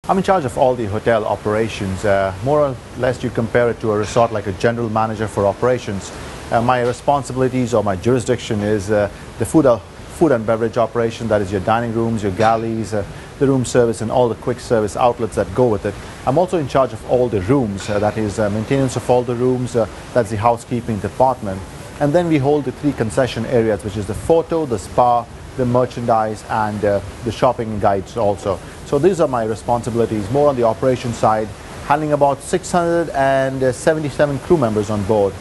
I'm in charge of all the hotel operations. More or less you compare it to a resort like a general manager for operations. My responsibilities or my jurisdiction is the food and beverage operation, that is your dining rooms, your galleys, the room service and all the quick service outlets that go with it. I'm also in charge of all the rooms, that is maintenance of all the rooms, that's the housekeeping department. And then we hold the three concession areas, which is the photo, the spa, the merchandise and the shopping guides also. So these are my responsibilities, more on the operation side, handling about 677 crew members on board.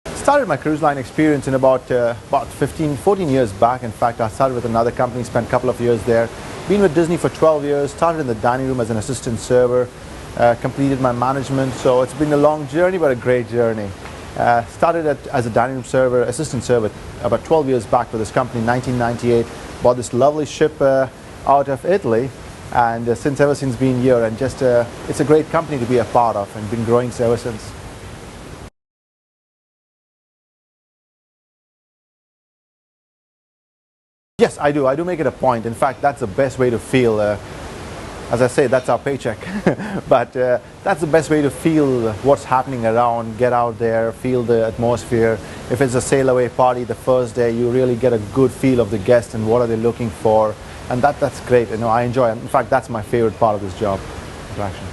Started my cruise line experience in about 14 years back. In fact, I started with another company, spent a couple of years there. Been with Disney for 12 years, started in the dining room as an assistant server, completed my management. So it's been a long journey, but a great journey. Started as a dining room server, assistant server, about 12 years back with this company in 1998. Bought this lovely ship out of Italy, and ever since been here, and just it's a great company to be a part of, and been growing ever since. Yes, I do. I do make it a point. In fact, that's the best way to feel. As I say, that's our paycheck. But that's the best way to feel what's happening around, get out there, feel the atmosphere. If it's a sail away party the first day, you really get a good feel of the guests and what are they looking for. And that's great. You know, I enjoy it. In fact, that's my favorite part of this job, interaction.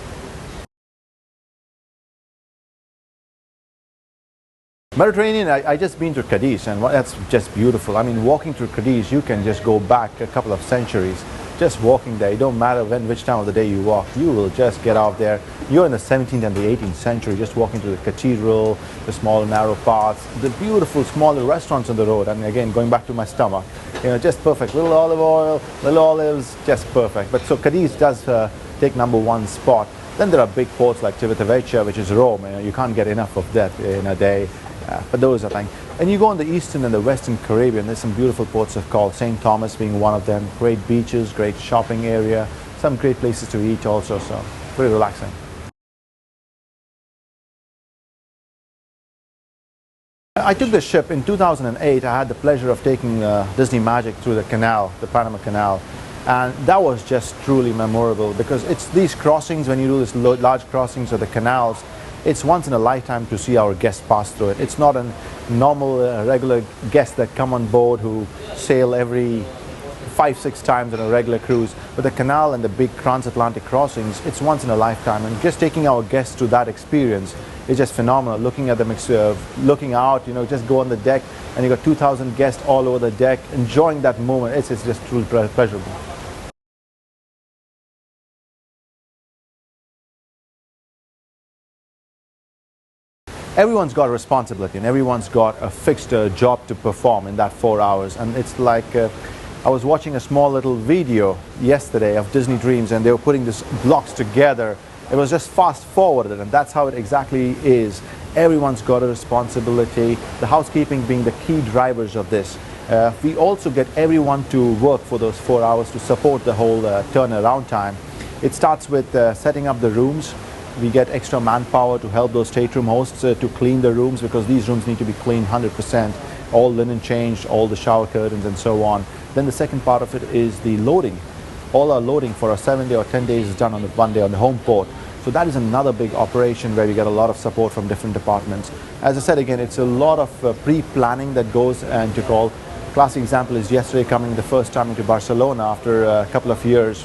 Mediterranean, I just been to Cadiz, and that's just beautiful. I mean, walking through Cadiz, you can just go back a couple of centuries. Just walking there, it don't matter which time of the day you walk, you will just get out there. You're in the 17th and the 18th century, just walking through the cathedral, the small narrow paths, the beautiful smaller restaurants on the road. And again, going back to my stomach, you know, just perfect. Little olive oil, little olives, just perfect. But so Cadiz does take #1 spot. Then there are big ports like Civitavecchia, which is Rome. You know, you can't get enough of that in a day. But those are things. And you go on the eastern and the western Caribbean, there's some beautiful ports called St. Thomas being one of them. Great beaches, great shopping area, some great places to eat also, so very relaxing. I took the ship in 2008. I had the pleasure of taking Disney Magic through the canal, the Panama Canal. And that was just truly memorable, because it's these crossings, when you do these large crossings of the canals, it's once in a lifetime to see our guests pass through it. It's not a normal, regular guest that come on board who sail every 5-6 times on a regular cruise. But the canal and the big transatlantic crossings, it's once in a lifetime. And just taking our guests to that experience is just phenomenal. Looking at them, looking out, you know, just go on the deck and you got 2,000 guests all over the deck, enjoying that moment. It's just truly pleasurable. Everyone's got a responsibility and everyone's got a fixed job to perform in that 4 hours. And it's like, I was watching a small little video yesterday of Disney Dreams, and they were putting these blocks together. It was just fast forwarded, and that's how it exactly is. Everyone's got a responsibility, the housekeeping being the key drivers of this. We also get everyone to work for those 4 hours to support the whole turnaround time. It starts with setting up the rooms. We get extra manpower to help those stateroom hosts to clean the rooms, because these rooms need to be cleaned 100%, all linen changed, all the shower curtains and so on. Then the second part of it is the loading. All our loading for a 7-day or 10 days is done on the 1 day on the home port. So that is another big operation where we get a lot of support from different departments. As I said again, it's a lot of pre-planning that goes into call. Classic example is yesterday coming the first time into Barcelona after a couple of years.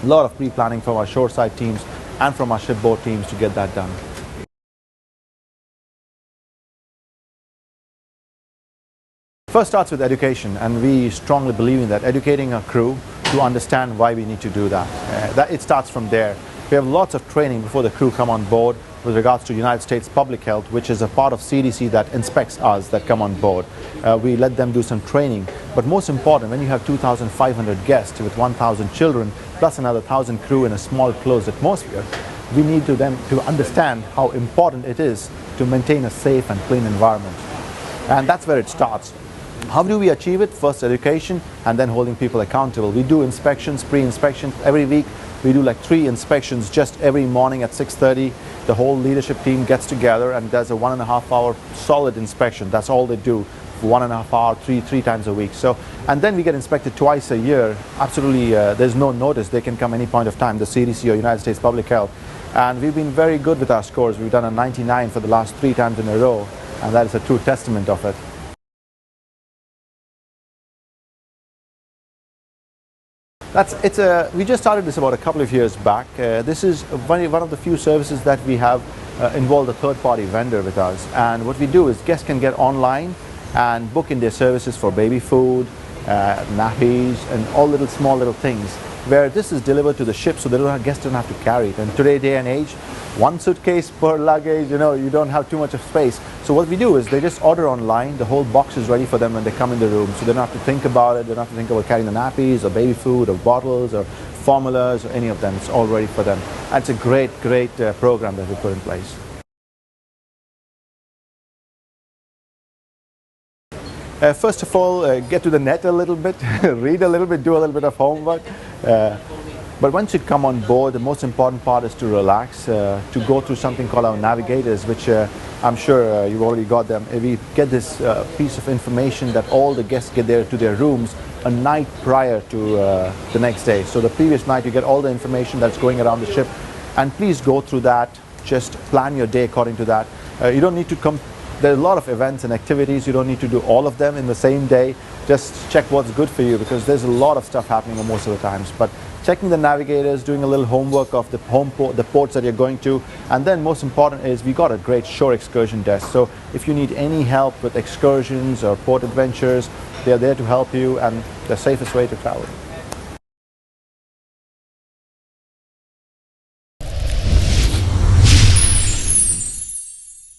A lot of pre-planning from our shoreside teams and from our shipboard teams to get that done. First starts with education, and we strongly believe in that, educating our crew to understand why we need to do that. It starts from there. We have lots of training before the crew come on board with regards to United States Public Health, which is a part of CDC that inspects us that come on board. We let them do some training. But most important, when you have 2,500 guests with 1,000 children, plus another 1,000 crew in a small closed atmosphere, we need them to understand how important it is to maintain a safe and clean environment. And that's where it starts. How do we achieve it? First, education, and then holding people accountable. We do inspections, pre-inspections every week. We do like 3 inspections just every morning at 6:30. The whole leadership team gets together and does a 1.5 hour solid inspection. That's all they do. 1.5 hour, three times a week. So, and then we get inspected twice a year. Absolutely, there's no notice. They can come any point of time, the CDC or United States Public Health. And we've been very good with our scores. We've done a 99 for the last 3 times in a row, and that is a true testament of it. We just started this about a couple of years back. This is one of the few services that we have involved a third-party vendor with us. And what we do is guests can get online and book in their services for baby food, nappies, and all small little things, where this is delivered to the ship, so guests don't have to carry it. And today, day and age, 1 suitcase per luggage, you don't have too much of space. So what we do is they just order online. The whole box is ready for them when they come in the room, so they don't have to think about it. They don't have to think about carrying the nappies or baby food or bottles or formulas or any of them. It's all ready for them. And it's a great program that we put in place. First of all, get to the net a little bit, read a little bit, do a little bit of homework. But once you come on board, the most important part is to relax, to go through something called our navigators, which I'm sure you've already got them. We get this piece of information that all the guests get to their rooms a night prior to the next day. So the previous night you get all the information that's going around the ship, and please go through that. Just plan your day according to that. You don't need to There are a lot of events and activities. You don't need to do all of them in the same day. Just check what's good for you, because there's a lot of stuff happening most of the times. But checking the navigators, doing a little homework of the ports that you're going to, and then most important is we got a great shore excursion desk. So if you need any help with excursions or port adventures, they're there to help you, and the safest way to travel.